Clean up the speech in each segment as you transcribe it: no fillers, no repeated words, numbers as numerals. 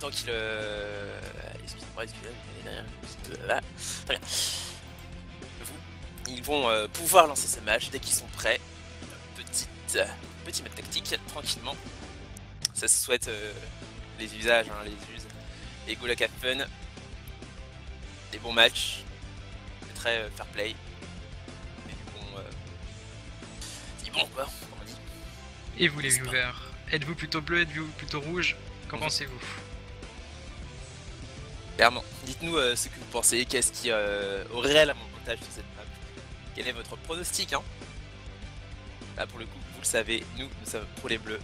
temps qu'il... Excusez-moi, là. Très bien. Ils vont pouvoir lancer ce match dès qu'ils sont prêts. Petit match tactique, tranquillement. Ça se souhaite les usages, hein, les uses. Et Golak have fun. Des bons matchs. C'est très fair play. Et du bon quoi, comme on dit. Et vous les viewers, êtes-vous plutôt bleu, êtes-vous plutôt rouge? Qu'en pensez-vous? Clairement, dites-nous ce que vous pensez, qu'est-ce qui aurait l'avantage sur cette map. Quel est votre pronostic, hein? Là pour le coup, vous le savez, nous sommes pour les bleus.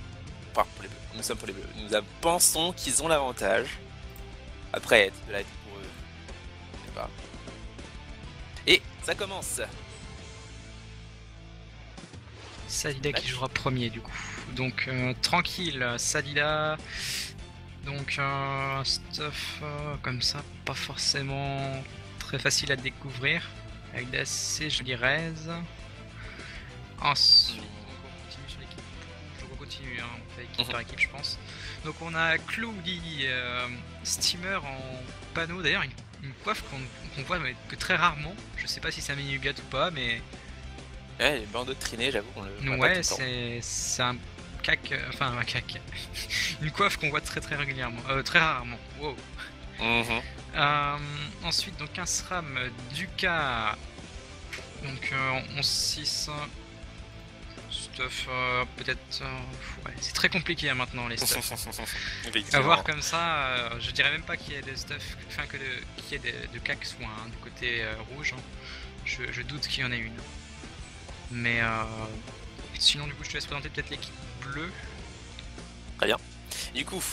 Enfin, pour les bleus, nous sommes pour les bleus. Nous pensons qu'ils ont l'avantage. Après, de là pour eux, je sais pas. Et ça commence. Sadida qui jouera premier du coup. Donc tranquille, Sadida. Donc un stuff comme ça, pas forcément très facile à découvrir. Avec d'assez jolies raises. Ensuite, on continue sur l'équipe. Je continue, hein, on fait équipe par équipe je pense. Donc on a Cloudy, Steamer en panneau, d'ailleurs une coiffe qu'on voit mais que très rarement. Je sais pas si c'est un mini Ugat ou pas, mais... Ouais, les bandeaux de traînée, j'avoue qu'on le voit ouais, pas tout le temps. c'est un cac, enfin un cac. Une coiffe qu'on voit très régulièrement, très rarement. Wow. Ensuite donc un SRAM Duca, donc 11-6 stuff, peut-être ouais, c'est très compliqué hein, maintenant les stuff. À voir comme ça, je dirais même pas qu'il y ait de stuff, enfin qu'il y ait de cac soit hein, du côté rouge, hein. Je doute qu'il y en ait une. Mais sinon du coup je te laisse présenter peut-être l'équipe bleue. Très bien. Du coup,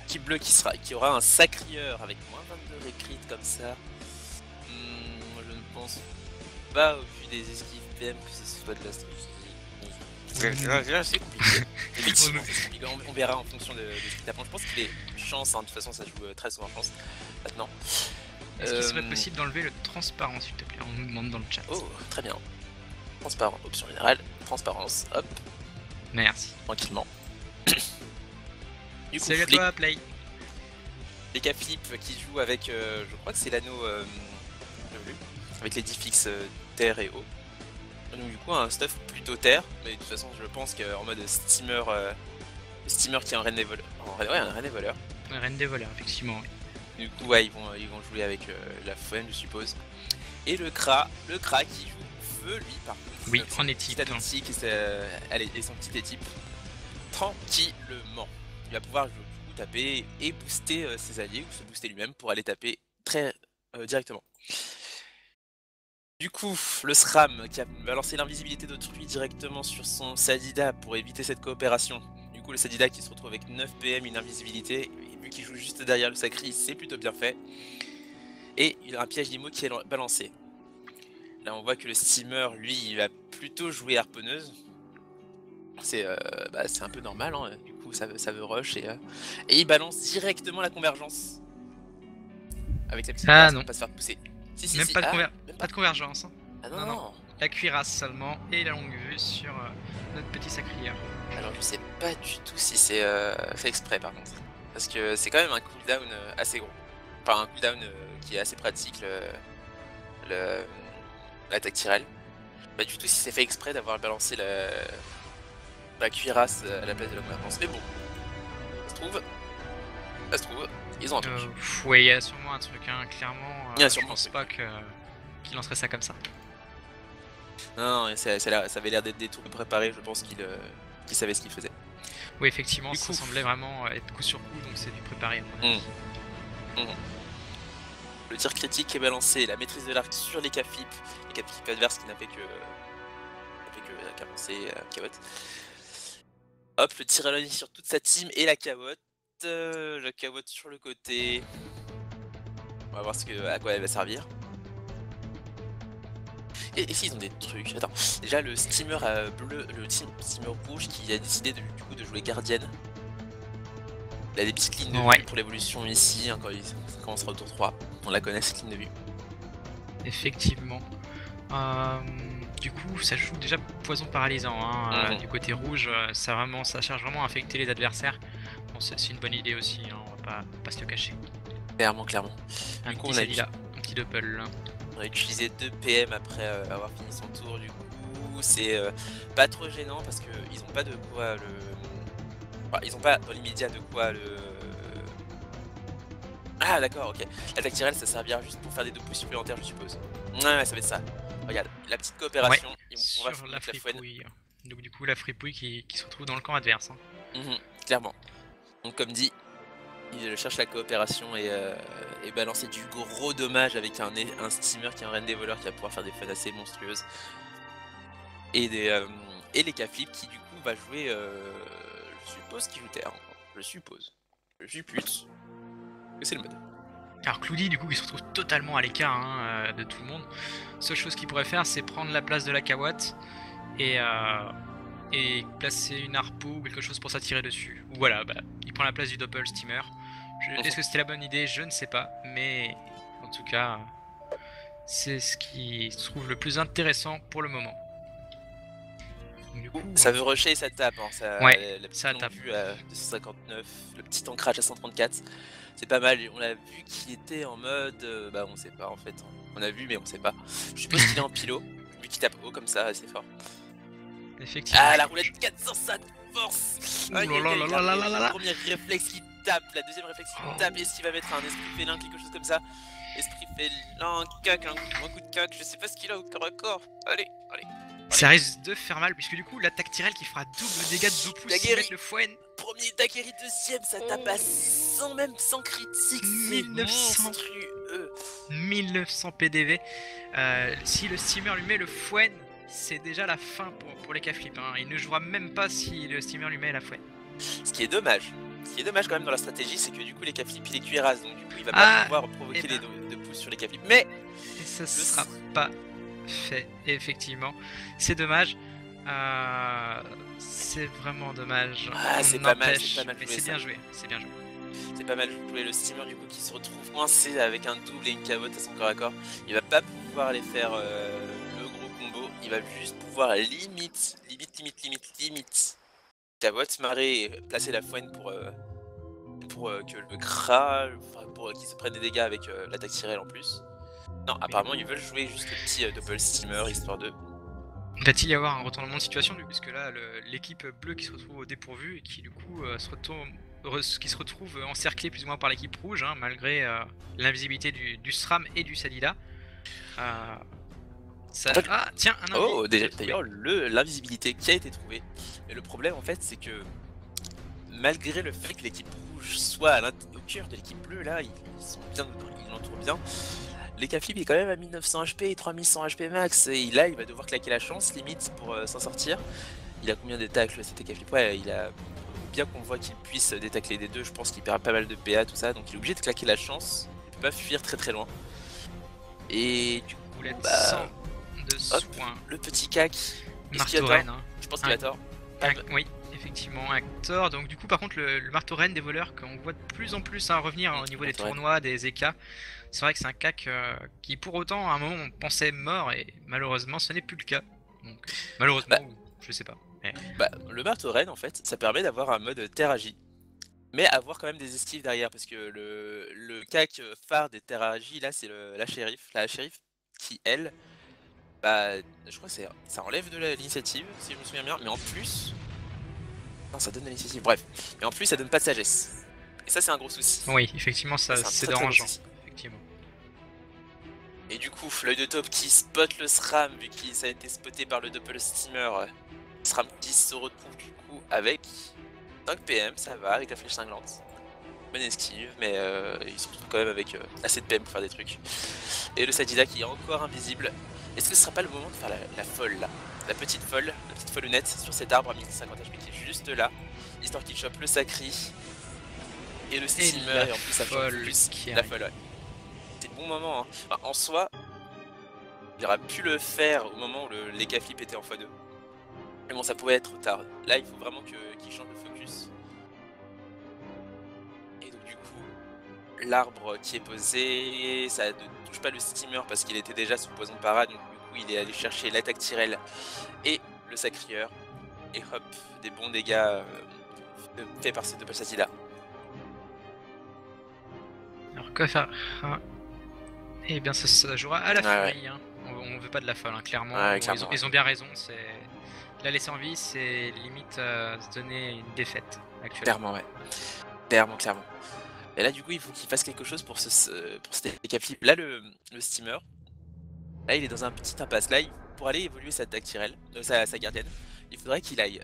équipe bleue qui aura un sacrieur avec moins 22 récrits comme ça. Je ne pense pas au vu des esquives PM que ce soit de la stratégie. C'est compliqué. Effectivement, on verra en fonction de ce qu'il t'apprend. Je pense qu'il est chance, hein. De toute façon ça joue très souvent chance maintenant. Est-ce qu'il serait possible d'enlever le transparent s'il te plaît? On nous demande dans le chat. Oh, très bien. Transparent, option générale, transparence, hop. Merci. Tranquillement. Du coup, salut à toi, Play. Les K-Flip qui jouent avec, je crois que c'est l'anneau avec les diffix terre et eau. Donc du coup un stuff plutôt terre, mais de toute façon je pense qu'en mode steamer, steamer qui est un reine des voleurs. Ouais, un reine des voleurs. Un reine des voleurs, effectivement. Oui. Du coup ouais, ils vont jouer avec la Fouen je suppose. Et le Kra qui joue feu lui par contre. Oui, en équipe. Et son petit équipe. Tranquillement. Il va pouvoir du coup taper et booster ses alliés ou se booster lui-même pour aller taper très directement. Du coup, le SRAM qui va lancer l'invisibilité d'autrui directement sur son Sadida pour éviter cette coopération. Du coup, le Sadida qui se retrouve avec 9 PM, une invisibilité, et vu qu'il joue juste derrière le Sacri, c'est plutôt bien fait. Et il a un piège d'IMO qui est balancé. Là, on voit que le Steamer, lui, il va plutôt jouer harponneuse. C'est un peu normal, hein. Du coup, ça veut rush et il balance directement la convergence. Avec la petite place pour pas se faire pousser. Même pas de convergence. Hein. Ah non. La cuirasse seulement et la longue vue sur notre petit sacrieur. Alors je sais pas du tout si c'est fait exprès par contre. Parce que c'est quand même un cooldown assez gros. Enfin un cooldown qui est assez pratique, l'attaque Tyrell. Pas du tout si c'est fait exprès d'avoir balancé la cuirasse à la place de la convergence. Mais bon, ça se trouve, ils ont un truc. Ouais, il y a sûrement un truc, hein, clairement. Je pense pas qu'il lancerait ça comme ça. Non, ça avait l'air d'être des tours préparés, je pense qu'il savait ce qu'il faisait. Oui, effectivement, ça semblait vraiment être coup sur coup, donc c'est du préparé à mon avis. Le tir critique est balancé, la maîtrise de l'arc sur les K-Flip adverses qui n'a fait qu'avancer Kawotte. Hop, le tir à l'œil sur toute sa team et la Kawotte. La Kawotte sur le côté. On va voir à quoi elle va servir. Et s'ils ont des trucs. Attends, déjà le steamer bleu, le steamer rouge qui a décidé du coup de jouer gardienne. Il a des petites lignes de vue pour l'évolution ici, hein, quand il commencera au tour 3. On la connaît cette ligne de vue. Effectivement. Du coup, ça joue déjà poison paralysant. Hein. Du côté rouge, ça cherche vraiment à affecter les adversaires. c'est une bonne idée aussi, hein, on va pas se le cacher. Clairement, clairement. Un Du coup, petit on a Sadila, un petit double. On a utilisé 2 PM après avoir fini son tour, du coup c'est pas trop gênant parce qu'ils ont pas de quoi le... Enfin, ils ont pas dans l'immédiat de quoi le... Ah d'accord, ok. L'attaque tirelle ça servira juste pour faire des 2 pouces supplémentaires je suppose. Ouais, ça va être ça. Regarde, la petite coopération, ils vont pouvoir Sur la mettre la fouine. fripouille. Donc du coup la fripouille qui se retrouve dans le camp adverse. Hein. Clairement. Donc comme dit, il cherche la coopération et balancer du gros dommage avec un steamer qui est un reine des voleurs qui va pouvoir faire des fun assez monstrueuses. Et les K-Flip qui du coup va jouer, je suppose qu'il joue terre, je suppose. Je suppute que c'est le mode. Alors Cloudy du coup qui se retrouve totalement à l'écart hein, de tout le monde. Seule chose qu'il pourrait faire c'est prendre la place de la Kawatt et placer une harpo ou quelque chose pour s'attirer dessus. Ou voilà, bah, il prend la place du doppel steamer. Est-ce que c'était la bonne idée? Je ne sais pas, mais en tout cas c'est ce qui se trouve le plus intéressant pour le moment. Du coup, ça veut rusher et ça tape, hein. Ouais, la petite ça tape. vue à 259, le petit ancrage à 134, c'est pas mal. On l'a vu qu'il était en mode, bah on sait pas en fait, on a vu mais on sait pas. Je suppose qu'il est en pilo, vu qu'il tape haut comme ça assez fort. Effectivement. Ah la roulette 400 ça force. Le premier réflexe qui tape, la deuxième réflexe qui tape, est-ce qu'il va mettre un esprit félin, quelque chose comme ça? Esprit félin, cac, un coup de cac, je sais pas ce qu'il a au corps à corps. Allez. Ça risque de faire mal, puisque du coup, l'attaque tirelle qui fera double dégâts de 2 pouces avec le fouet. Premier Daguerri, deuxième, ça tape à 600, même sans critique, 1900 PDV. Si le steamer lui met le fouet, c'est déjà la fin pour les K-Flip. Hein. Il ne jouera même pas si le steamer lui met la fouet. Ce qui est dommage quand même dans la stratégie, c'est que du coup les K-Flip il les cuirasse, donc du coup il va pas pouvoir provoquer les 2 pouces sur les K-Flip. Mais ça sera pas fait, effectivement. C'est dommage. C'est vraiment dommage. C'est pas mal, mais c'est bien joué. C'est pas mal joué. Le steamer du coup qui se retrouve coincé avec un double et une cavotte à son corps à corps. Il va pas pouvoir aller faire le gros combo. Il va juste pouvoir limite cavotte, marrer et placer la fouine pour que le Kra, pour qu'il se prenne des dégâts avec l'attaque tirelle en plus. Non, apparemment ils veulent jouer juste le petit double steamer histoire de... Va-t-il y avoir un retournement de situation puisque là l'équipe bleue qui se retrouve au dépourvu et qui du coup qui se retrouve encerclée plus ou moins par l'équipe rouge hein, malgré l'invisibilité du SRAM et du Sadila. Ah tiens un indice. Oh d'ailleurs l'invisibilité qui a été trouvée. Mais le problème en fait c'est que malgré le fait que l'équipe rouge soit au cœur de l'équipe bleue là, ils l'entourent bien. Les K-Flip il est quand même à 1900 HP et 3100 HP max et là il va devoir claquer la chance limite pour s'en sortir. Il a combien de tacles cet K-Flip? Ouais, il a bien qu'on voit qu'il puisse détacler des deux, je pense qu'il perd pas mal de PA tout ça, donc il est obligé de claquer la chance. Il peut pas fuir très loin. Et du coup bah, de soin. Le petit cac. Marteau-Reine, hein. Je pense qu'il a tort. Oui, effectivement, un tort. Donc du coup par contre le Marteau-Reine des voleurs qu'on voit de plus en plus revenir au niveau des tournois, des EK. C'est vrai que c'est un cac qui pour autant à un moment on pensait mort et malheureusement ce n'est plus le cas. Donc malheureusement, je sais pas. Mais... le Marteau-Reine en fait ça permet d'avoir un mode terragie. Mais avoir quand même des esquives derrière parce que le cac phare des terragies là c'est la shérif. La shérif qui elle, je crois que ça enlève de l'initiative si je me souviens bien, mais en plus... Non ça donne de l'initiative, bref. Mais en plus ça donne pas de sagesse. Et ça c'est un gros souci. Oui effectivement ça c'est dérangeant. Et du coup, l'œil de top qui spot le SRAM, vu que ça a été spoté par le double steamer. SRAM qui se retrouve du coup avec 5 PM, ça va, avec la flèche cinglante. Bonne esquive, mais il se retrouve quand même avec assez de PM pour faire des trucs. Et le Sadida qui est encore invisible. Est-ce que ce sera pas le moment de faire la folle là? La petite folle honnête sur cet arbre à 1050 HP qui est juste là, histoire qu'il chope le Sacri et le steamer, et en plus ça chope plus la folle, ouais. C'est le bon moment, hein. Enfin, en soi, il aurait pu le faire au moment où les K-Flip étaient en x2. Mais bon, ça pouvait être trop tard. Là, il faut vraiment qu'il change de focus. Et donc du coup, l'arbre qui est posé, ça ne touche pas le steamer parce qu'il était déjà sous poison para, donc du coup il est allé chercher l'attaque tirelle et le sacrieur. Et hop, des bons dégâts faits par ces deux passages là. Alors que faire? Eh bien ça jouera à la furie, hein. On veut pas de la folle, hein, clairement. Ouais, Bon, clairement, ils ont bien raison, c'est... La laisser en vie, c'est limite se donner une défaite actuellement. Clairement, ouais. Clairement. Et là, du coup, il faut qu'il fasse quelque chose pour pour ce DK flip. Là, le steamer, là, il est dans un petit impasse. Là, pour aller évoluer sa dactyrelle, sa gardienne, il faudrait qu'il aille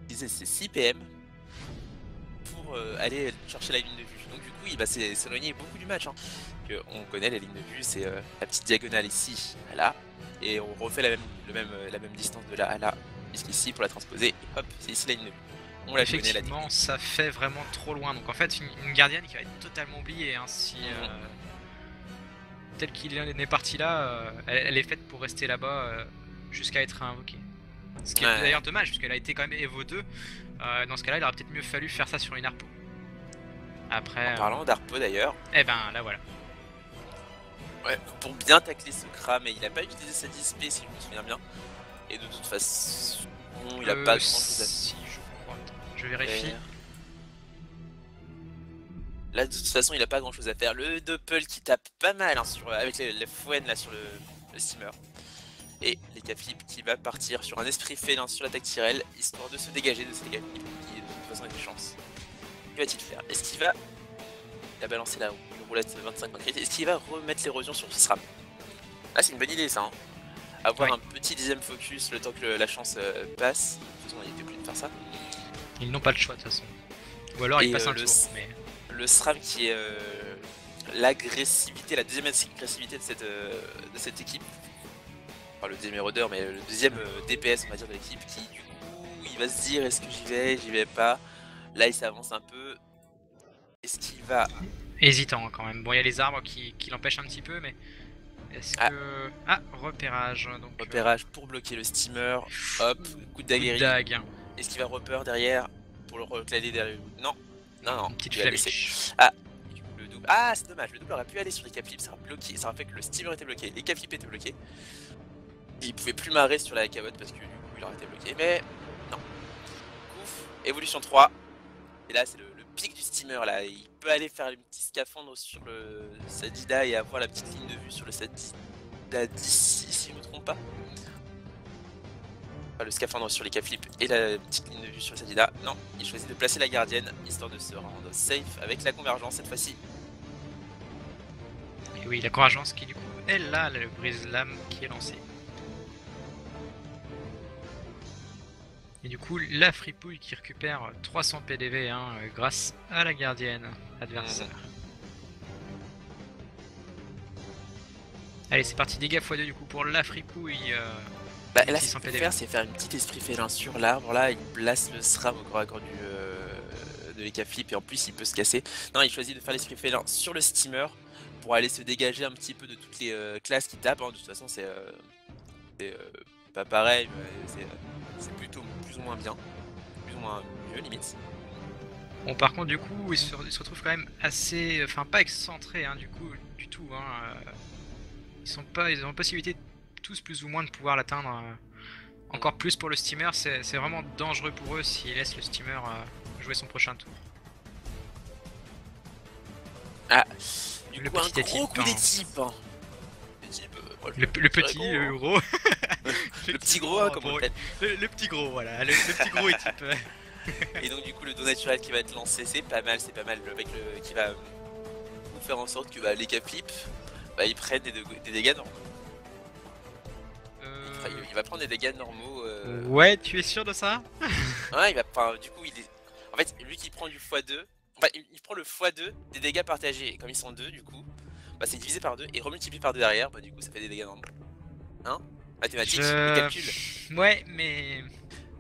utiliser ses 6 PM pour aller chercher la ligne de vue. Donc, du coup, il va s'éloigner beaucoup du match. Hein. On connaît la ligne de vue, c'est la petite diagonale ici à là, et on refait la même distance de là à là, jusqu'ici pour la transposer. Et hop, c'est ici la ligne de vue. On l'a connaît, effectivement, ça fait vraiment trop loin. Donc en fait, une gardienne qui va être totalement oubliée. Hein, si tel qu'il est parti là, elle est faite pour rester là-bas jusqu'à être invoquée. Ce qui est d'ailleurs dommage, puisqu'elle a été quand même Evo 2. Dans ce cas-là, il aurait peut-être mieux fallu faire ça sur une harpo. Après. En parlant d'harpo d'ailleurs. Eh ben là voilà. Ouais, pour bien tacler ce crame, et il a pas utilisé sa 10p si je me souviens bien. Et de toute façon, il a pas grand chose à faire. Si, je crois. Attends, je vérifie. Là, de toute façon, il a pas grand chose à faire. Le doppel qui tape pas mal hein, avec les fouennes là sur le steamer. Et les flip qui va partir sur un esprit félin sur l'attaque Tyrell, histoire de se dégager de ces gars qui de toute façon a des chances. Que va-t-il faire? Est-ce qu'il va. Il a balancé la roulette 25 points de crit. Est-ce qu'il va remettre l'érosion sur ce SRAM? Ah, c'est une bonne idée ça. Hein. Avoir un petit dixième focus le temps que la chance passe. De toute façon, il était plus de faire ça. Ils n'ont pas le choix de toute façon. Ou alors ils passent un tour. Mais... Le SRAM qui est l'agressivité, la deuxième agressivité de cette équipe. Enfin, le deuxième érodeur, mais le deuxième DPS, on va dire, de l'équipe. Qui, du coup, il va se dire est-ce que j'y vais pas. Là, il s'avance un peu. Est-ce qu'il va. Hésitant quand même. Bon, il y a les arbres qui l'empêchent un petit peu, mais. Est-ce que. Ah, repérage. Donc, repérage pour bloquer le steamer. Hop, coup de daguerre. Est-ce qu'il va repère derrière pour le reclader derrière? Non. Une petite flamiche. Ah, le double. Ah, c'est dommage. Le double aurait pu aller sur les capflips. Ça aurait bloqué. Ça aurait fait que le steamer était bloqué. Les capflips étaient bloqués. Il pouvait plus marrer sur la cavotte parce que du coup il aurait été bloqué. Mais non. Ouf. Évolution 3. Et là, c'est le pic du steamer. Là, il peut aller faire un petit scaphandre sur le Sadida et avoir la petite ligne de vue sur le Sadida d'ici, si je ne me trompe pas. Enfin, le scaphandre sur les capflips et la petite ligne de vue sur le Sadida. Non, il choisit de placer la gardienne histoire de se rendre safe avec la convergence cette fois-ci. Et oui, la convergence qui du coup est là, le brise-lame qui est lancé. Et du coup, la fripouille qui récupère 300 PDV hein, grâce à la gardienne adversaire. Allez, c'est parti, dégâts x2 du coup pour la fripouille. Bah, là, ce qu'il faut faire, c'est faire une petite esprit félin sur l'arbre. Là, il place le SRAM au corps à corps de l'EK flip et en plus, il peut se casser. Non, il choisit de faire l'esprit félin sur le steamer pour aller se dégager un petit peu de toutes les classes qui tapent. Hein. De toute façon, c'est pas pareil, mais c'est plutôt plus ou moins bien, plus ou moins mieux limite. Bon, par contre, du coup, il se retrouve quand même assez, enfin pas excentré, hein, du coup, du tout. Hein, ils ont la possibilité tous plus ou moins de pouvoir l'atteindre. Encore plus pour le steamer, c'est vraiment dangereux pour eux s'ils laissent le steamer jouer son prochain tour. Ah, du coup, un gros coup d'équipe. Hein. Le petit, le gros. Le petit gros, hein, comme on l'appelle. Le petit gros, voilà, le petit gros équipe. Et donc du coup le don naturel qui va être lancé, c'est pas mal, le mec qui va faire en sorte que les capflips, ils prennent des dégâts normaux. Il va prendre des dégâts normaux. Ouais, tu es sûr de ça? Ouais, il va, du coup il est... En fait, lui qui prend du x2, enfin il prend le x2 des dégâts partagés, et comme ils sont 2 du coup, c'est divisé par 2 et remultiplié par 2 derrière, du coup ça fait des dégâts normaux. Hein? Mathématiques, le calcul. Ouais, mais...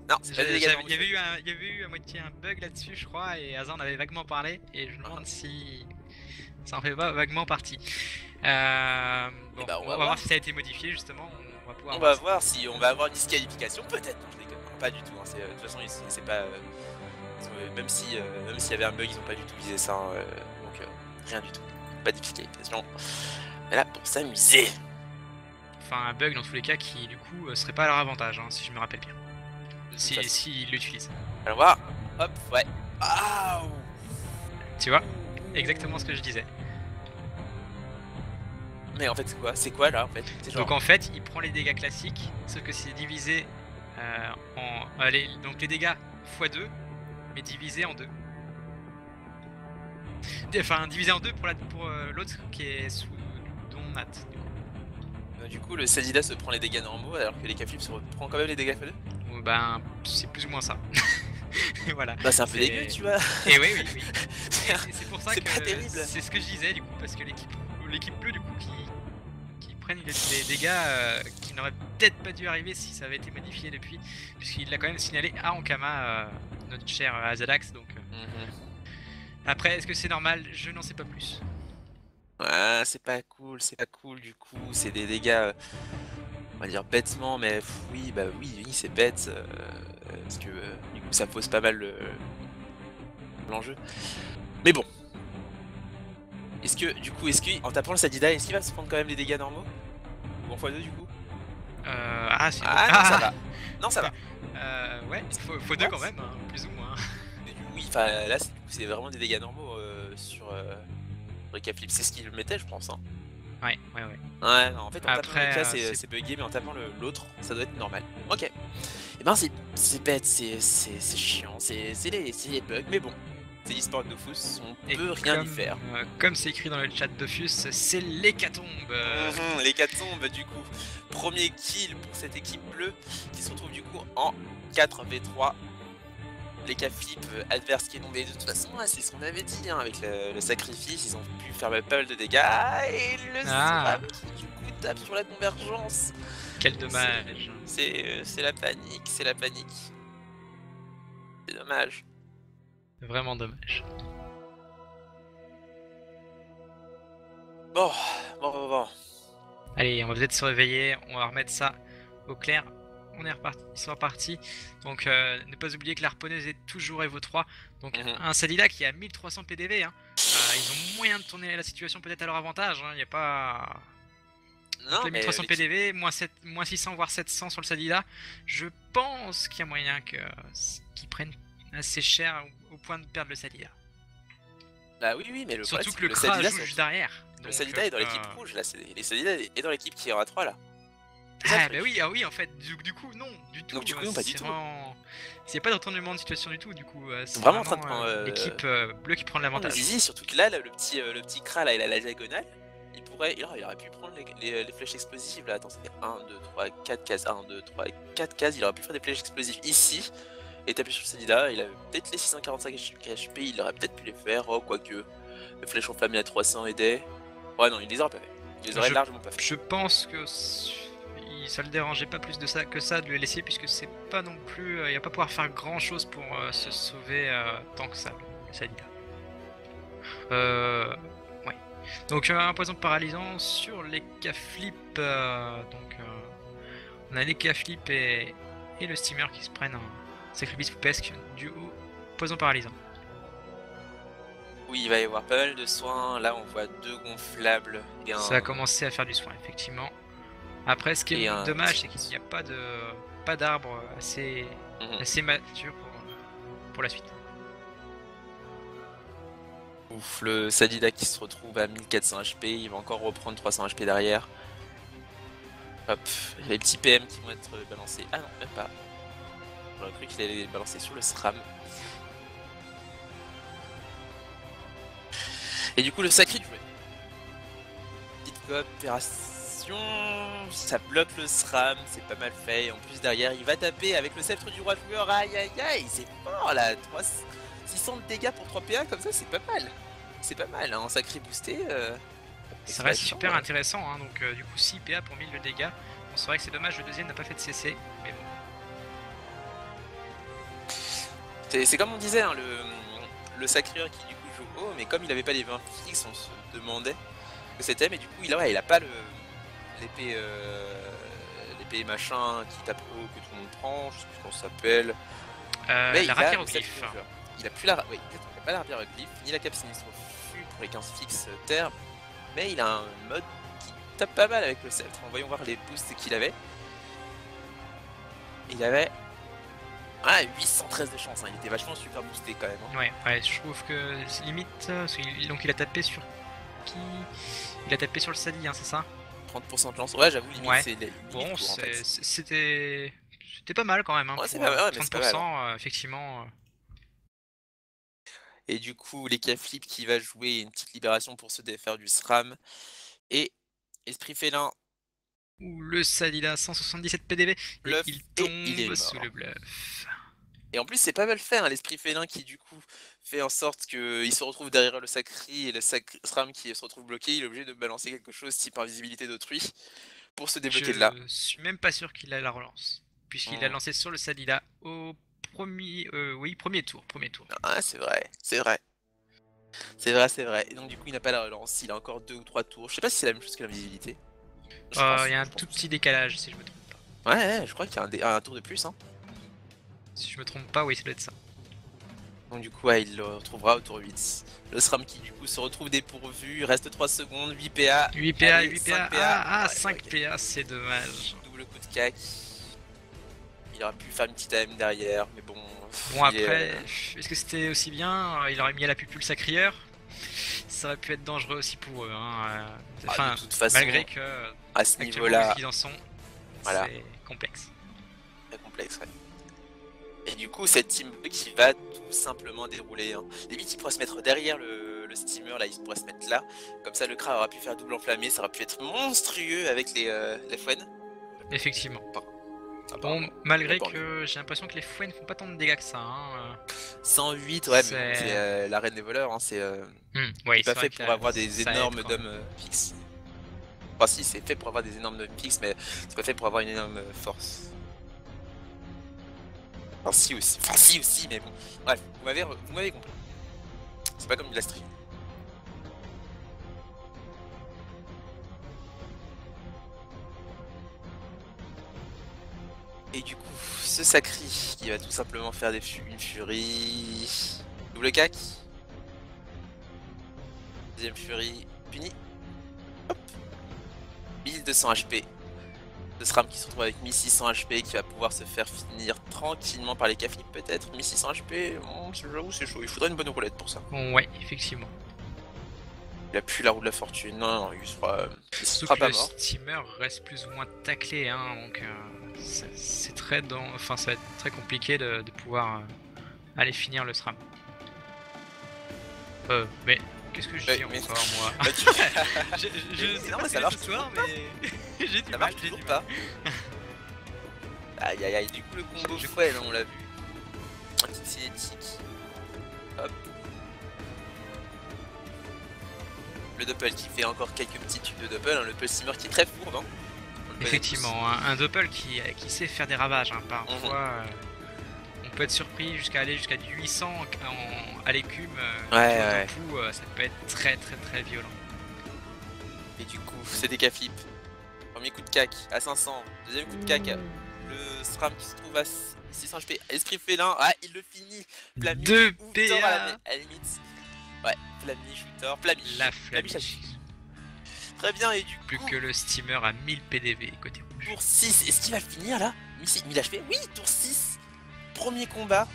Non, c'est pas des dégâts normaux. Il y avait eu à moitié un bug là-dessus, je crois, et Hazard en avait vaguement parlé, et je me demande si ça en fait pas vaguement partie. Bon, on va voir si ça a été modifié justement. On va voir si on va avoir une disqualification, peut-être. Non, je déconne. Pas du tout. Hein. De toute façon, c'est pas. Même s'il y avait un bug, ils ont pas du tout visé ça. Donc rien du tout. Pas de disqualification. Mais là, pour s'amuser. Enfin, un bug dans tous les cas qui du coup serait pas à leur avantage, hein, si je me rappelle bien. Si ils l'utilisent. Alors voir. Hop, ouais. Ah. Tu vois, exactement ce que je disais. Mais en fait, c'est quoi là en fait? C'est genre. Donc en fait, il prend les dégâts classiques, sauf que c'est divisé donc les dégâts x2, mais divisé en deux. Enfin, divisé en deux pour l'autre qui est sous dont Nat. Du coup, le Sadida se prend les dégâts normaux alors que les Caflip se reprend quand même les dégâts x2. Ben, c'est plus ou moins ça. Voilà. Bah, c'est un peu dégueu, tu vois. Et oui, oui, oui. C'est pour ça C'est que pas terrible. c'est ce que je disais du coup, parce que l'équipe bleue du coup qui prennent des dégâts qui n'auraient peut-être pas dû arriver si ça avait été modifié depuis, puisqu'il l'a quand même signalé à Ankama, notre cher Azalax. Donc après, est-ce que c'est normal? Je n'en sais pas plus. Ouais, c'est pas cool du coup, c'est des dégâts, on va dire bêtement, mais oui, bah oui, c'est bête, parce que du coup ça pose pas mal l'enjeu. Mais bon. Est-ce que en tapant le Sadida, est-ce qu'il va se prendre quand même les dégâts normaux? Ou en x2 du coup? C'est Ah non, ça va. Non, ça va. Ouais, faut deux quand même, hein, plus ou moins. Oui, enfin là, c'est vraiment des dégâts normaux sur Recaflip. C'est ce qu'il mettait, je pense. Hein. Ouais. Ouais, non, en fait, en tapant le cas, c'est c'est bugué, mais en tapant l'autre, ça doit être normal. Ok. Et ben, c'est bête, c'est chiant, c'est les bugs, mais bon. C'est l'e-sport de Dofus, on peut rien y faire. Comme c'est écrit dans le chat de Dofus, c'est l'hécatombe. L'hécatombe, du coup. Premier kill pour cette équipe bleue qui se retrouve du coup en 4v3. Les Caflip adverses qui est tombé. De toute façon, c'est ce qu'on avait dit hein, avec le sacrifice. Ils ont pu faire pas mal de dégâts. Et le SRAM qui du coup tape sur la convergence. Quel dommage. C'est la panique, c'est dommage. Vraiment dommage. Bon. Allez, on va peut-être se réveiller, on va remettre ça au clair. On est reparti, ils sont repartis. Donc ne pas oublier que l'harponneuse est toujours Evo 3. Donc un Sadida qui a 1300 PDV. Hein. Ils ont moyen de tourner la situation peut-être à leur avantage. Il n'y a pas... Donc, les 1300 PDV, moins 600 voire 700 sur le Sadida. Je pense qu'il y a moyen qu'ils prennent assez cher au point de perdre le Sadida. Bah oui, mais surtout que le Kra joue juste derrière. Le Sadida est dans l'équipe rouge, là. Les Sadida est dans l'équipe qui est en A3, là. Ah bah oui, en fait, du coup, non, du tout. Donc du coup, non, pas du tout. Il n'y a pas de retournement de situation du tout, du coup. C'est vraiment en train de prendre... l'équipe bleue qui prend l'avantage. Zizi, surtout que là, le petit Kra, là, il a la diagonale. Il aurait pu prendre les flèches explosives, là. Attends, ça fait 1, 2, 3, 4 cases. 1, 2, 3, 4 cases. Il aurait pu faire des flèches explosives ici. Et taper sur le Sadida. Il avait peut-être les 645 HP. Il aurait peut-être pu les faire. Oh, quoique. Les flèches enflammées à 300 aidaient. Ouais, non, il les aurait pas fait. Il les aurait largement pas fait. Je pense que ça le dérangeait pas plus que ça de le laisser, puisque c'est pas non plus. Il va pas pouvoir faire grand chose pour se sauver tant que ça, le Sadida. Ouais. Donc un poison paralysant sur les Caflip. Donc on a les Caflip et le steamer qui se prennent un sacrifice poupesque du haut poison paralysant. Oui, il va y avoir pas mal de soins. Là, on voit 2 gonflables. Ça a commencé à faire du soin, effectivement. Après, ce qui est dommage, c'est qu'il n'y a pas d'arbre assez mature pour la suite. Ouf, le Sadida qui se retrouve à 1400 HP, il va encore reprendre 300 HP derrière. Hop, il y a les petits PM qui vont être balancés. Ah non, même pas. J'aurais cru qu'il allait les balancer sur le SRAM. Et du coup, le sacré du jouet. Petite coopération, ça bloque le SRAM, c'est pas mal fait. Et en plus, derrière, il va taper avec le sceptre du roi joueur. Aïe aïe aïe, c'est fort là. 600 de dégâts pour 3 PA comme ça, c'est pas mal. C'est pas mal, hein, en sacré boosté. Ça reste super intéressant, hein, donc du coup 6 PA pour 1000 de dégâts. Bon, c'est vrai que c'est dommage, le deuxième n'a pas fait de CC, mais bon. C'est comme on disait, hein, le sacreur qui du coup joue haut, mais comme il avait pas les 20 fixes, on se demandait que c'était, mais du coup il a pas l'épée machin qui tape haut que tout le monde prend, je sais plus comment ça s'appelle. La rapieroglyphe. Il a plus la... Oui, il a pas la rapieroglyphe, ni la cape sinistre fût pour les 15 fixes terre, mais il a un mode qui tape pas mal avec le sceptre. Voyons voir les boosts qu'il avait. Il avait 813 de chance, hein. Il était vachement super boosté quand même. Hein. Ouais, je trouve que limite, donc il a tapé sur qui... Il a tapé sur le Sadi, hein, c'est ça? 30% de chance. Ouais, j'avoue, limite, Ouais. c'est limite Bon, court, en fait. c'était pas mal quand même, hein, Ouais, c'est pour pas mal, mais c'est pas mal. 30%, effectivement. Et du coup, les flip qui va jouer une petite libération pour se défaire du SRAM. Et Esprit Félin Ouh, le Sadida, 177 PDV, et bluff il et il est tombe sous mort. le bluff. Et en plus, c'est pas mal fait, hein, l'Esprit Félin qui, du coup, fait en sorte qu'il se retrouve derrière le Sacri et le SRAM qui se retrouve bloqué. Il est obligé de balancer quelque chose type invisibilité d'autrui pour se débloquer de là. Je suis même pas sûr qu'il a la relance, puisqu'il a Mmh. lancé sur le Sadida au premier tour. Ah, c'est vrai, c'est vrai. C'est vrai, c'est vrai. Et donc, du coup, il n'a pas la relance. Il a encore 2 ou 3 tours. Je sais pas si c'est la même chose que l'invisibilité. Il y a un tout Que petit décalage, si je me trompe pas. ouais, je crois qu'il y a un tour de plus, hein. Si je me trompe pas, oui, ça doit être ça. Donc du coup, ouais, il le retrouvera au tour 8. Le SRAM qui du coup se retrouve dépourvu, il reste 3 secondes, 8 PA. 8 PA, Allez, 8 5 PA, PA. Ouais, 5 ok. PA, c'est dommage. Double coup de cac. Il aurait pu faire une petite AM derrière, mais bon. Bon, il est, après, est-ce que c'était aussi bien? Il aurait mis à la pupule Sacrieur. Ça aurait pu être dangereux aussi pour eux, hein. Enfin, de toute façon, malgré que à ce actuellement, niveau-là, vu qu'ils en sont, voilà, c'est complexe. très complexe. Ouais. Et du coup, cette team qui va tout simplement dérouler. Hein. Limite, il pourrait se mettre derrière le steamer, là, il pourrait se mettre là. Comme ça, le Kra aura pu faire double enflammé, ça aurait pu être monstrueux avec les fouennes. Effectivement. Apparemment. Bon, malgré que j'ai l'impression que les fouets ne font pas tant de dégâts que ça. 108, ouais, mais bon, c'est la reine des voleurs, hein, c'est ouais, pas fait pour avoir des énormes aide, dômes fixes. Enfin si, c'est fait pour avoir des énormes dômes fixes, mais c'est pas fait pour avoir une énorme force. Enfin si aussi, mais bon. Bref, vous m'avez compris. C'est pas comme de la stream. Et du coup, ce Sacri qui va tout simplement faire une furie. Double cac. Deuxième furie punie. Hop. 1200 HP. Ce SRAM qui se retrouve avec 1600 HP qui va pouvoir se faire finir tranquillement par les Caflip peut-être. 1600 HP, j'avoue c'est chaud, il faudrait une bonne roulette pour ça. Bon, ouais, effectivement. Il a plus la roue de la fortune, non, il sera Surtout pas que mort. le steamer reste plus ou moins taclé, hein, donc c'est très enfin ça va être très compliqué de pouvoir aller finir le SRAM. Mais qu'est-ce que je dis encore moi? Je sais pas ça marche ce soir, mais j'ai du ça mal, marche toujours pas. Aïe aïe aïe, du coup le combo fouet là on l'a vu. Un petit cinétique. Hop. Le doppel qui fait encore quelques petits tubes de doppel, hein, le steamer qui est très fourbe. Hein. Effectivement, un doppel qui sait faire des ravages, hein, parfois. On peut être surpris jusqu'à aller jusqu'à du 800 à l'écume. Ouais. Coup, ça peut être très très très violent. Et du coup, c'est des Caflip. Premier coup de cac à 500. Deuxième coup de cac. Le SRAM qui se trouve à 600 HP. Esprit Félin. Ah, il le finit. Flamiche 2 shooter PA à la limite. Ouais, Flamiche shooter. Flamiche. La Flamiche. Très bien, et du coup. Plus que le steamer à 1000 PDV côté rouge. Tour 6. Est-ce qu'il va finir là 1000 HP. Oui, tour 6. Premier combat.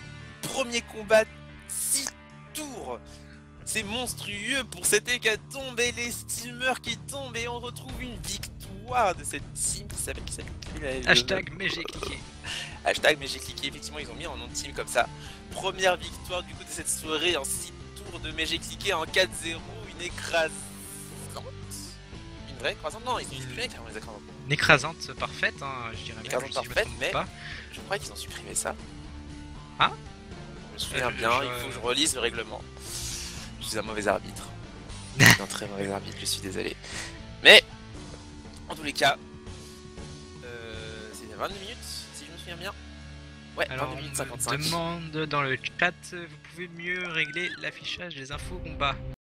6 tours. C'est monstrueux pour cette hécatombe et les steamers qui tombent et on retrouve une victoire de cette team qui s'appelle Hashtag mais j'ai cliqué. Hashtag mais j'ai cliqué, effectivement ils ont mis en nom de team comme ça. Première victoire du coup de cette soirée en 6 tours de mais j'ai cliqué en 4-0, une écrasante. Une vraie écrasante? Non, ils ont supprimé carrément les écrasantes. Une écrasante parfaite, hein, je dirais. Écrasante parfaite, mais je crois qu'ils ont supprimé ça. Ah? Je me souviens bien, il faut que je relise le règlement. Je suis un mauvais arbitre. Un très mauvais arbitre, je suis désolé. Mais, en tous les cas, c'est 22 minutes, si je me souviens bien. Ouais, alors 22 minutes on 55. demande dans le chat, vous pouvez mieux régler l'affichage des infos combat.